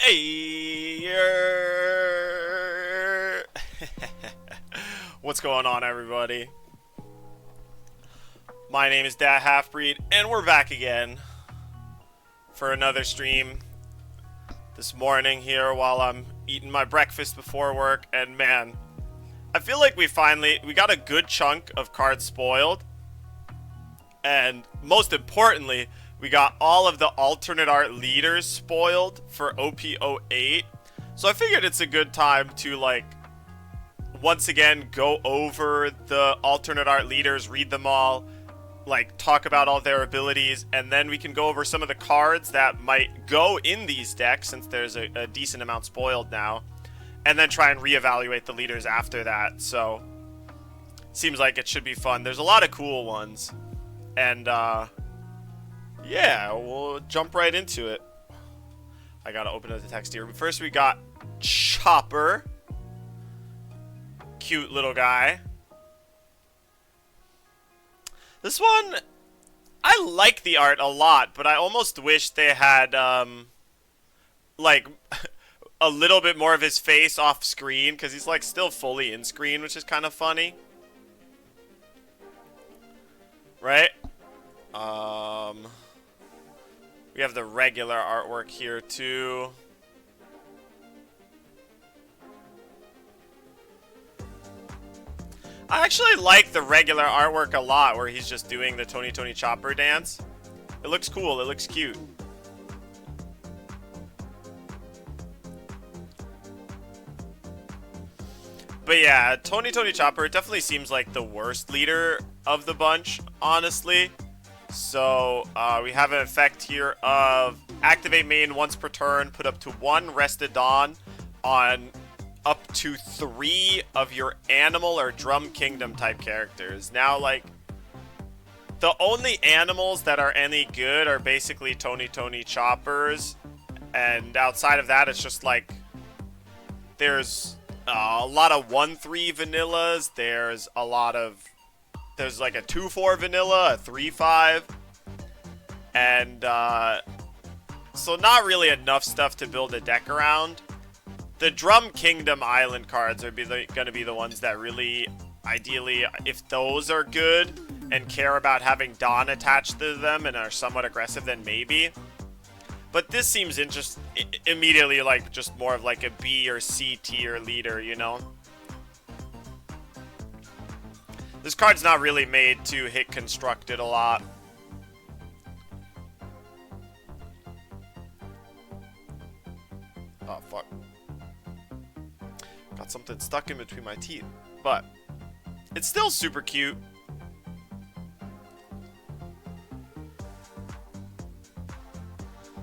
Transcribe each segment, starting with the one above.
Hey, what's going on, everybody? My name is Dat Halfbreed, and we're back again for another stream this morning here while I'm eating my breakfast before work. And man, I feel like we got a good chunk of cards spoiled, and most importantly, we got all of the alternate art leaders spoiled for OP08. So I figured it's a good time to, like, once again go over the alternate art leaders, read them all, like, talk about all their abilities, and then we can go over some of the cards that might go in these decks, since there's a decent amount spoiled now, and then try and reevaluate the leaders after that. So seems like it should be fun. There's a lot of cool ones, and yeah, we'll jump right into it. I gotta open up the text here. But first we got Chopper. Cute little guy. This one, I like the art a lot, but I almost wish they had, like, a little bit more of his face off screen, because he's, like, still fully in screen, which is kind of funny. Right? We have the regular artwork here, too. I actually like the regular artwork a lot, where he's just doing the Tony Chopper dance. It looks cool. It looks cute. But yeah, Tony Chopper definitely seems like the worst leader of the bunch, honestly. So, we have an effect here of activate main once per turn, put up to 1 Rested Dawn on up to 3 of your animal or drum kingdom type characters. Now, like, the only animals that are any good are basically Tony Choppers, and outside of that, it's just like, there's a lot of 1-3 vanillas, there's like a 2-4 vanilla, a 3-5, and so not really enough stuff to build a deck around. The Drum Kingdom Island cards are going to be the ones that really, ideally, if those are good and care about having Dawn attached to them and are somewhat aggressive, then maybe. But this seems immediately like just more of like a B or C tier leader, you know? This card's not really made to hit constructed a lot. Oh, fuck. Got something stuck in between my teeth. But it's still super cute.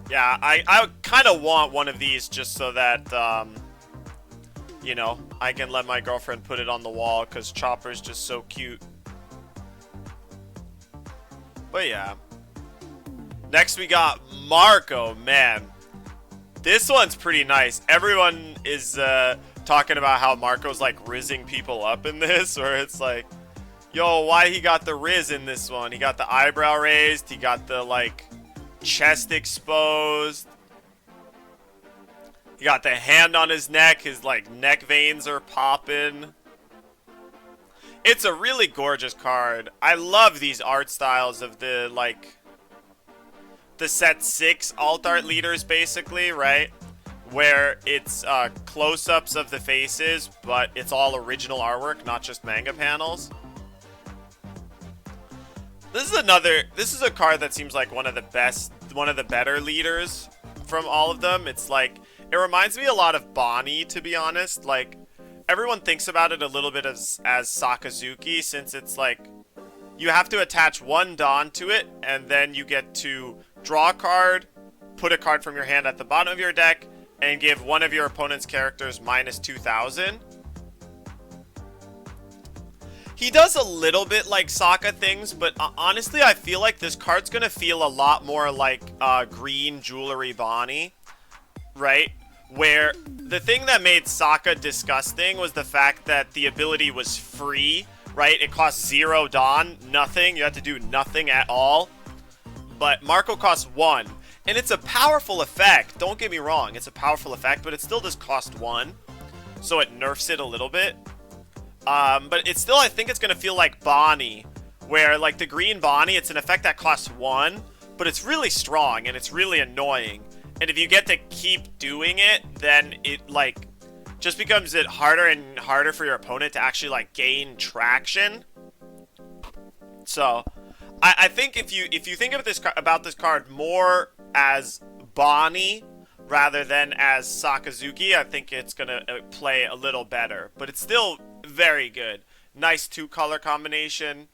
Yeah, I kind of want one of these just so that, you know, I can let my girlfriend put it on the wall, because Chopper's just so cute. But yeah. Next we got Marco. Man, this one's pretty nice. Everyone is talking about how Marco's like rizzing people up in this, or it's like, yo, why he got the riz in this one? He got the eyebrow raised, he got the like chest exposed, he got the hand on his neck, his like neck veins are popping. It's a really gorgeous card. I love these art styles of the like the set 6 alt art leaders, basically, right? Where it's close-ups of the faces, but it's all original artwork, not just manga panels. This is a card that seems like one of the better leaders from all of them. It's like, it reminds me a lot of Bonnie, to be honest. Like, everyone thinks about it a little bit as Sakazuki, since it's like, you have to attach 1 Dawn to it, and then you get to draw a card, put a card from your hand at the bottom of your deck, and give one of your opponent's characters minus 2,000. He does a little bit like Sokka things, but honestly, I feel like this card's gonna feel a lot more like Green Jewelry Bonnie, right? Where the thing that made Sokka disgusting was the fact that the ability was free, right? It cost 0 Dawn, nothing. You had to do nothing at all. But Marco costs 1. And it's a powerful effect. Don't get me wrong. It's a powerful effect, but it still does cost 1. So it nerfs it a little bit. But it's still, I think it's going to feel like Bonnie. Where, like, the green Bonnie, it's an effect that costs 1. But it's really strong, and it's really annoying. And if you get to keep doing it, then it, like, just becomes it harder and harder for your opponent to actually, like, gain traction. So, I think if you think of about this card more as Bonnie rather than as Sakazuki, I think it's gonna play a little better. But it's still very good. Nice 2-color combination.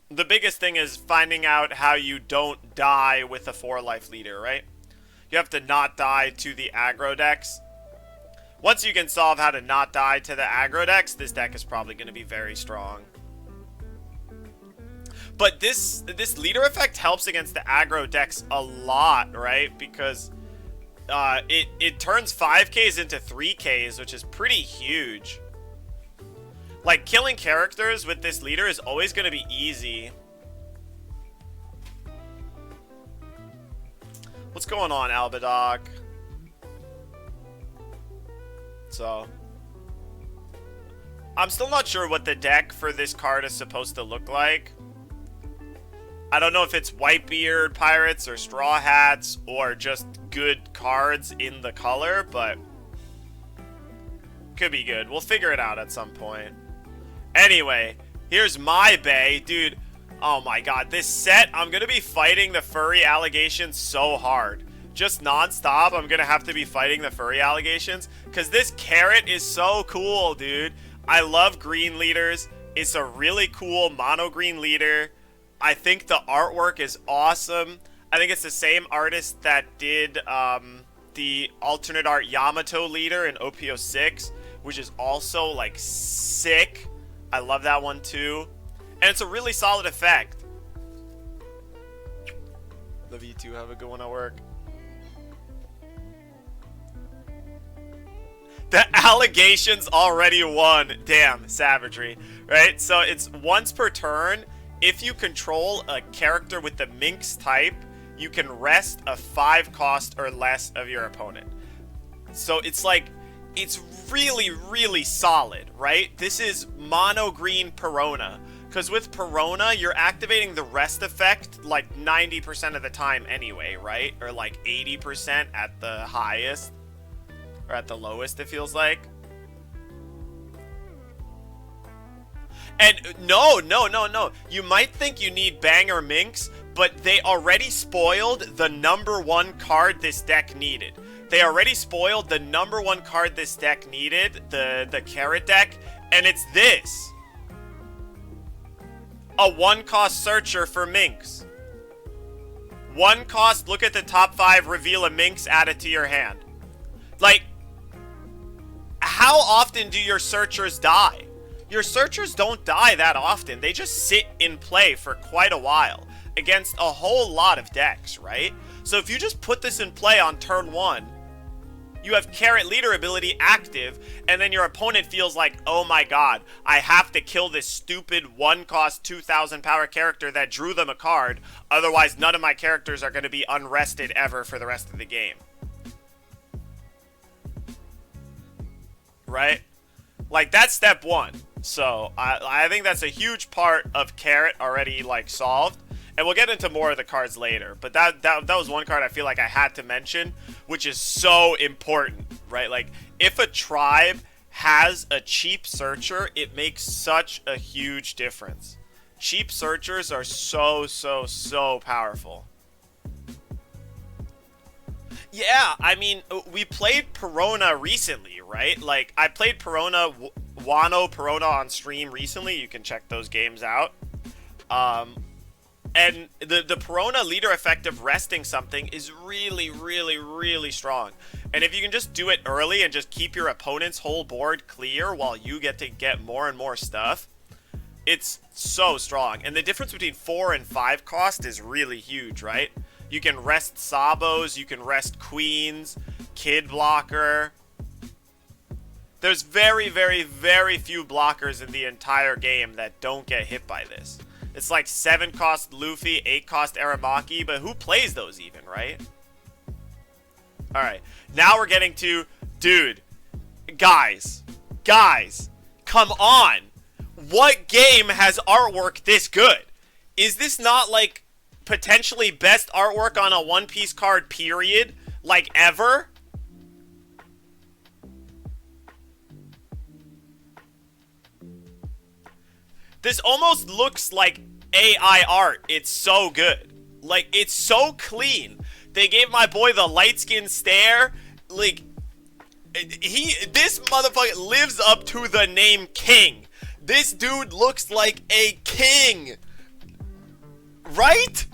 The biggest thing is finding out how you don't die with a 4-life leader, right? You have to not die to the aggro decks. Once you can solve how to not die to the aggro decks, this deck is probably going to be very strong. But this leader effect helps against the aggro decks a lot, right? Because it turns 5Ks into 3Ks, which is pretty huge. Like, killing characters with this leader is always going to be easy. What's going on, Albedoc? So, I'm still not sure what the deck for this card is supposed to look like. I don't know if it's Whitebeard Pirates or Straw Hats or just good cards in the color, but could be good. We'll figure it out at some point. Anyway, here's my bay. Dude, oh my god, this set, I'm going to be fighting the furry allegations so hard. Just non-stop, I'm going to have to be fighting the furry allegations. Because this carrot is so cool, dude. I love green leaders. It's a really cool mono green leader. I think the artwork is awesome. I think it's the same artist that did the alternate art Yamato leader in OP06, which is also, like, sick. I love that one too. And it's a really solid effect. Love you too. Have a good one at work. The allegations already won. Damn, savagery. Right? So it's once per turn. If you control a character with the Minx type, you can rest a 5 cost or less of your opponent. So it's like, it's really, really solid, right? This is mono green Perona. Because with Perona, you're activating the rest effect like 90% of the time anyway, right? Or like 80% at the highest. Or at the lowest, it feels like. And no. You might think you need Banger Minx, but they already spoiled the #1 card this deck needed. They already spoiled the #1 card this deck needed, the Carrot deck, and it's this. A 1-cost Searcher for Minx. 1 cost, look at the top 5, reveal a Minx, add it to your hand. Like, how often do your Searchers die? Your Searchers don't die that often. They just sit in play for quite a while against a whole lot of decks, right? So if you just put this in play on turn 1, you have Carrot Leader ability active, and then your opponent feels like, oh my god, I have to kill this stupid 1-cost 2,000 power character that drew them a card, otherwise none of my characters are going to be unrested ever for the rest of the game. Right? Like, that's step 1. So, I think that's a huge part of Carrot already, like, solved. And we'll get into more of the cards later. But that was one card I feel like I had to mention, which is so important, right? Like, if a tribe has a cheap Searcher, it makes such a huge difference. Cheap Searchers are so powerful. Yeah, I mean, we played Perona recently, right? Like, I played Perona, Wano Perona on stream recently. You can check those games out. And the Perona leader effect of resting something is really strong. And if you can just do it early and just keep your opponent's whole board clear while you get to get more and more stuff, it's so strong. And the difference between 4 and 5 cost is really huge, right? You can rest Sabos, you can rest Queens, Kid Blocker. There's very few blockers in the entire game that don't get hit by this. It's like 7 cost Luffy, 8 cost Aramaki, but who plays those even, right? Alright, now we're getting to, dude, guys, come on. What game has artwork this good? Is this not like potentially best artwork on a One Piece card, period? Like ever? This almost looks like AI art. It's so good. Like, it's so clean. They gave my boy the light skin stare. Like, this motherfucker lives up to the name King. This dude looks like a king. Right?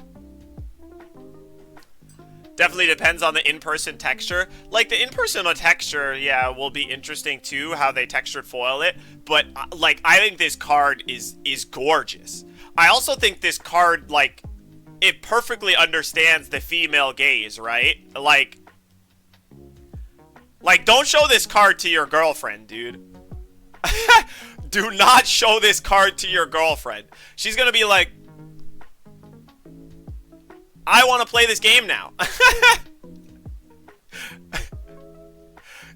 Definitely depends on the in-person texture. Like, the in-person texture, yeah, will be interesting too, how they textured foil it. But, like, I think this card is gorgeous. I also think this card, like, it perfectly understands the female gaze, right? Like, don't show this card to your girlfriend, dude. Do not show this card to your girlfriend. She's gonna be like, I want to play this game now.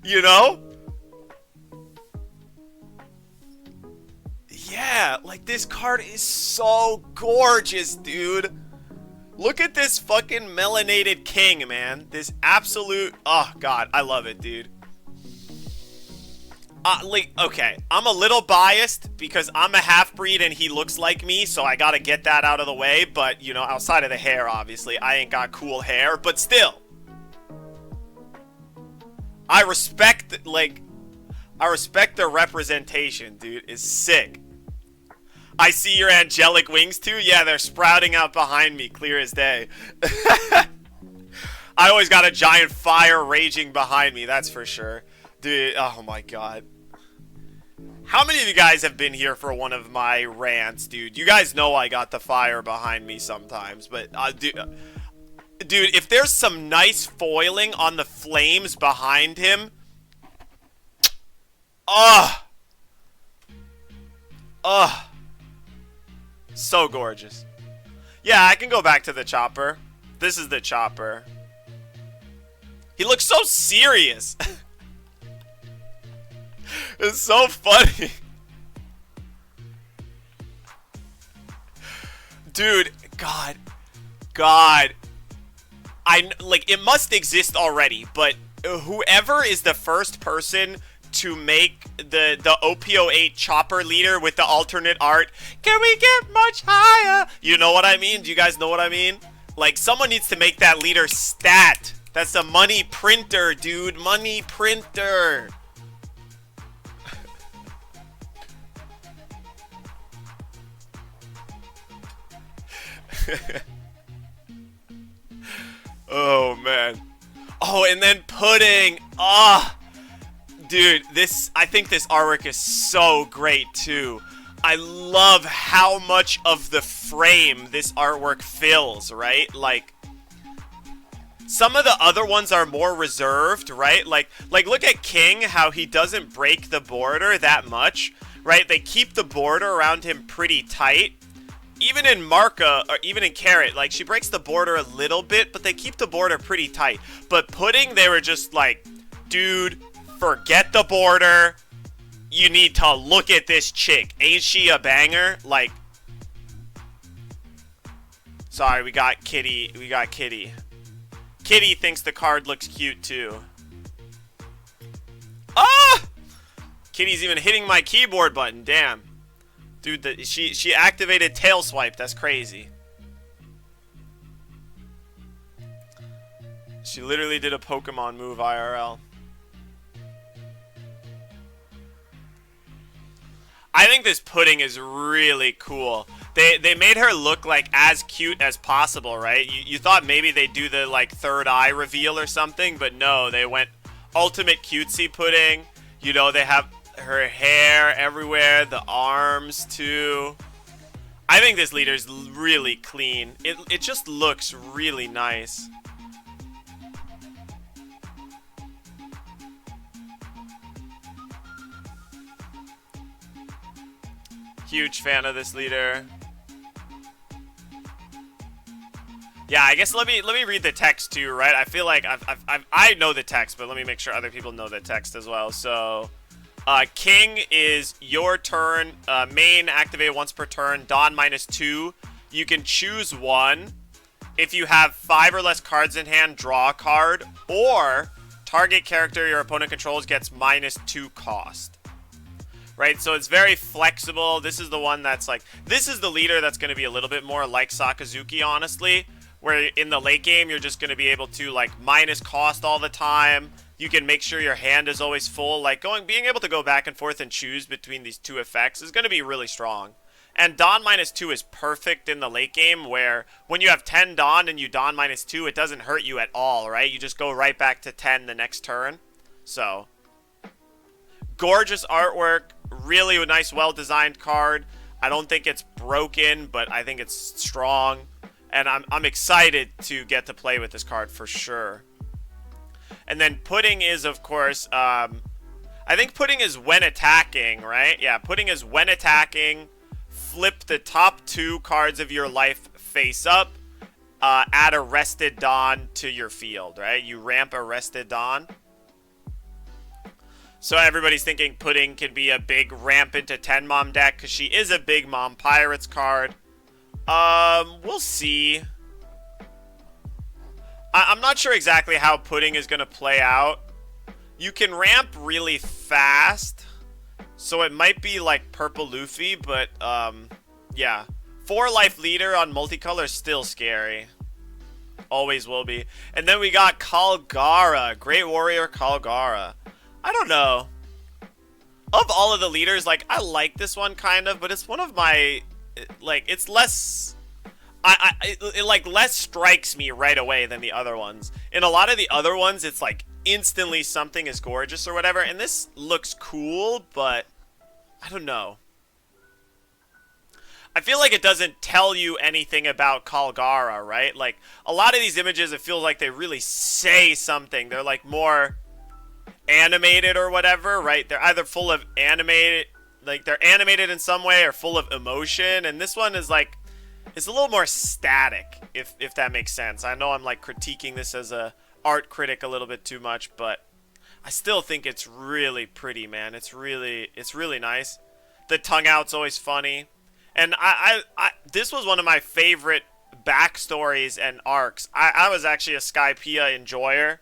You know? Yeah, like, this card is so gorgeous, dude. Look at this fucking melanated king, man. This absolute... Oh, God, I love it, dude. Like, okay, I'm a little biased because I'm a half-breed and he looks like me, so I gotta get that out of the way. But, you know, outside of the hair, obviously, I ain't got cool hair. But still, I respect, like, I respect the representation, dude. It's sick. I see your angelic wings, too? Yeah, they're sprouting out behind me, clear as day. I always got a giant fire raging behind me, that's for sure. Dude, oh my God. How many of you guys have been here for one of my rants, dude? You guys know I got the fire behind me sometimes, but, dude, if there's some nice foiling on the flames behind him, so gorgeous. Yeah, I can go back to the chopper. This is the chopper. He looks so serious. It's so funny. Dude, God. Like, it must exist already, but whoever is the first person to make the OP08 chopper leader with the alternate art, can we get much higher? You know what I mean? Do you guys know what I mean? Like, someone needs to make that leader stat. That's a money printer, dude. Money printer. Oh, man. Oh, and then pudding. Dude, I think this artwork is so great, too. I love how much of the frame this artwork fills, right? Like, some of the other ones are more reserved, right? Like look at King, how he doesn't break the border that much, right? They keep the border around him pretty tight. Even in Marka, or even in Carrot, like, she breaks the border a little bit, but they keep the border pretty tight. But Pudding, they were just like, dude, forget the border. You need to look at this chick. Ain't she a banger? Like, sorry, we got Kitty. Kitty thinks the card looks cute, too. Kitty's even hitting my keyboard button, damn. Dude, she activated tail swipe. That's crazy. She literally did a Pokemon move IRL. I think this Pudding is really cool. They made her look like as cute as possible, right? You thought maybe they'd do the like third eye reveal or something, but no, they went ultimate cutesy Pudding. You know, they have her hair everywhere, the arms too. I think this leader's really clean. It just looks really nice. Huge fan of this leader. Yeah, I guess let me read the text too, right? I feel like I know the text, but let me make sure other people know the text as well. So, King is your turn. Main activated once per turn. Dawn -2. You can choose one. If you have 5 or less cards in hand, draw a card, or target character your opponent controls gets -2 cost. Right, so it's very flexible. This is the one that's like, this is the leader that's going to be a little bit more like Sakazuki, honestly, where in the late game you're just going to be able to like minus cost all the time. You can make sure your hand is always full. Like being able to go back and forth and choose between these two effects is going to be really strong. And Dawn -2 is perfect in the late game, where when you have 10 Dawn and you Dawn -2, it doesn't hurt you at all, right? You just go right back to 10 the next turn. So, gorgeous artwork, really a nice, well-designed card. I don't think it's broken, but I think it's strong. And I'm excited to get to play with this card for sure. And then Pudding is, of course, I think Pudding is when attacking, right? Yeah, Pudding is when attacking. Flip the top 2 cards of your life face up. Add Arrested Dawn to your field, right? You ramp Arrested Dawn. So everybody's thinking Pudding can be a big ramp into 10 Mom deck, because she is a big Mom Pirates card. We'll see. I'm not sure exactly how Pudding is going to play out. You can ramp really fast, so it might be like Purple Luffy, but, yeah. 4 life leader on multicolor is still scary. Always will be. And then we got Kalgara. Great Warrior Kalgara. I don't know. Of all of the leaders, like, I like this one kind of, but it's one of my, like, it's less, it like less strikes me right away than the other ones. In a lot of the other ones, it's like instantly something is gorgeous or whatever, and this looks cool, but I don't know. I feel like it doesn't tell you anything about Kalgara, right? Like, a lot of these images, it feels like they really say something. They're like more animated or whatever, right? They're either full of animated, like they're animated in some way, or full of emotion, and this one is like, it's a little more static, if that makes sense. I know I'm like critiquing this as a art critic a little bit too much, but I still think it's really pretty, man. It's really nice. The tongue out's always funny, and I this was one of my favorite backstories and arcs. I was actually a Skypiea enjoyer.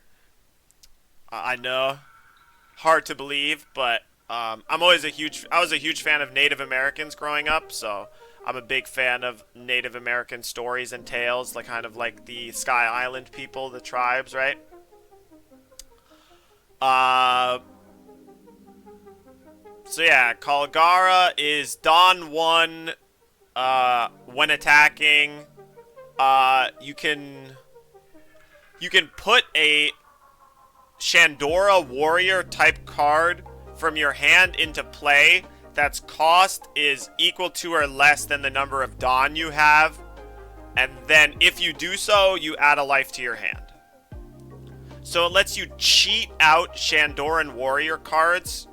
I know, hard to believe, but I was a huge fan of Native Americans growing up, so I'm a big fan of Native American stories and tales, like kind of like the Sky Island people, the tribes, right? So yeah, Kalgara is Dawn 1 when attacking. You can put a Shandora Warrior type card from your hand into play that's cost is equal to or less than the number of Dawn you have, and then if you do so, you add a life to your hand. So it lets you cheat out Shandoran Warrior cards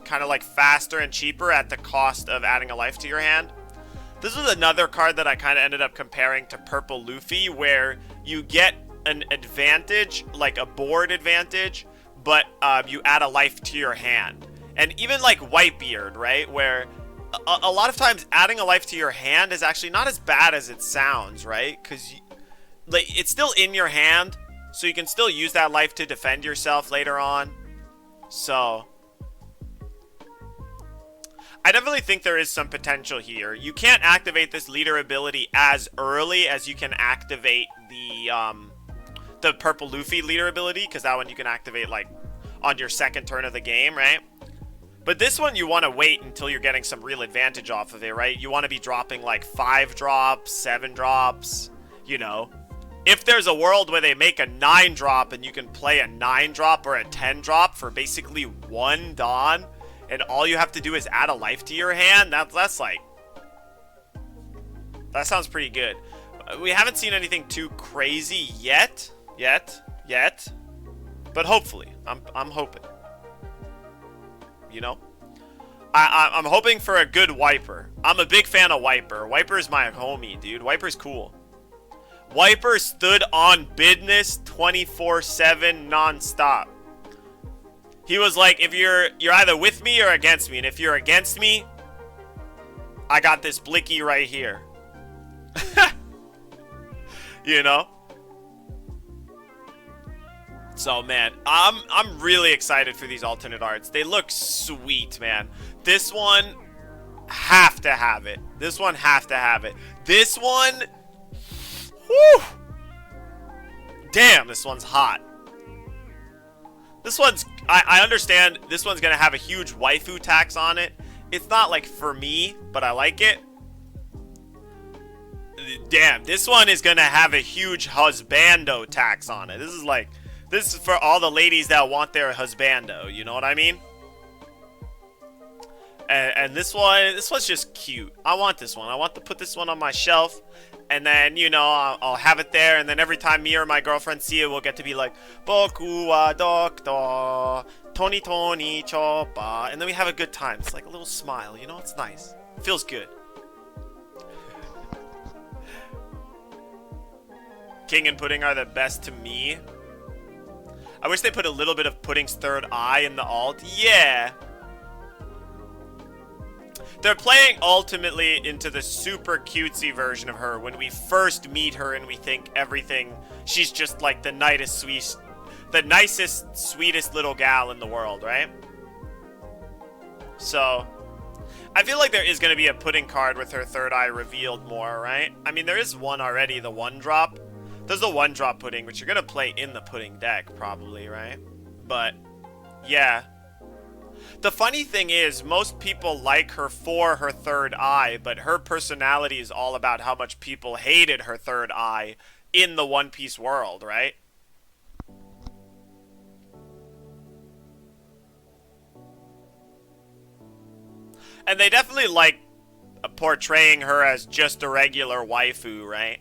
kind of like faster and cheaper at the cost of adding a life to your hand. This is another card that I kind of ended up comparing to Purple Luffy, where you get an advantage, like a board advantage, but you add a life to your hand. And even like Whitebeard, right, where a lot of times adding a life to your hand is actually not as bad as it sounds, right? Because like, it's still in your hand, so you can still use that life to defend yourself later on. So I definitely think there is some potential here. You can't activate this leader ability as early as you can activate the Purple Luffy leader ability, because that one you can activate like on your second turn of the game, right? But this one you want to wait until you're getting some real advantage off of it, right? You want to be dropping like 5 drops, 7 drops, you know. If there's a world where they make a 9 drop and you can play a 9 drop or a 10 drop for basically 1 Dawn, and all you have to do is add a life to your hand, that's like, that sounds pretty good. We haven't seen anything too crazy yet, but hopefully, I'm hoping. You know, I'm hoping for a good Wiper. I'm a big fan of Wiper. Wiper's my homie, dude. Wiper's cool. Wiper stood on business 24/7 non-stop. He was like, if you're either with me or against me, and if you're against me, I got this blicky right here. You know? So man, I'm really excited for these alternate arts. They look sweet, man. This one have to have it. This one have to have it. This one, whew. Damn, this one's hot. This one's, I understand this one's gonna have a huge waifu tax on it. It's not like for me, but I like it. Damn, this one is gonna have a huge husbando tax on it. This is like, this is for all the ladies that want their husbando, you know what I mean? And this one's just cute. I want this one. I want to put this one on my shelf. And then, you know, I'll have it there. And then every time me or my girlfriend see it, we'll get to be like, Boku wa Doctor, Tony Tony Choppa. And then we have a good time. It's like a little smile, you know? It's nice. It feels good. King and Pudding are the best to me. I wish they put a little bit of Pudding's third eye in the alt. Yeah. They're playing ultimately into the super cutesy version of her when we first meet her and we think everything, she's just like the nicest, sweetest little gal in the world, right? So, I feel like there is going to be a Pudding card with her third eye revealed more, right? I mean, there is one already, the one drop. There's the one drop Pudding, which you're going to play in the Pudding deck, probably, right? But, yeah. The funny thing is, most people like her for her third eye, but her personality is all about how much people hated her third eye in the One Piece world, right? And they definitely like portraying her as just a regular waifu, right?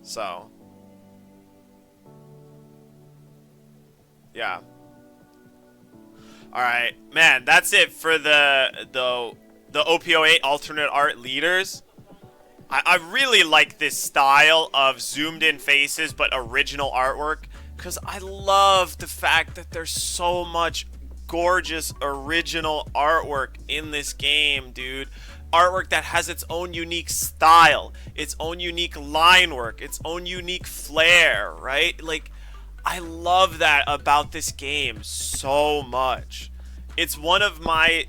So... yeah. Alright, man, that's it for the OP08 alternate art leaders. I really like this style of zoomed in faces but original artwork, because I love the fact that there's so much gorgeous original artwork in this game, dude. Artwork that has its own unique style, its own unique line work, its own unique flair, right? Like, I love that about this game so much. It's one of my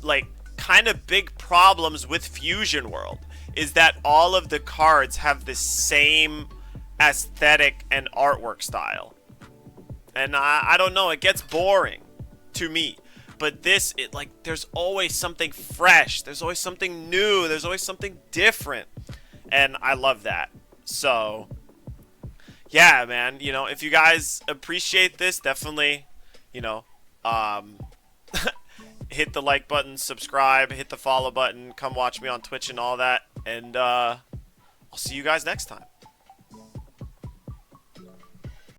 like kind of big problems with Fusion World is that all of the cards have the same aesthetic and artwork style. And I don't know, it gets boring to me. But this, there's always something fresh, there's always something new, there's always something different. And I love that. So yeah, man, you know, if you guys appreciate this, definitely, you know, hit the like button, subscribe, hit the follow button, come watch me on Twitch and all that, and I'll see you guys next time.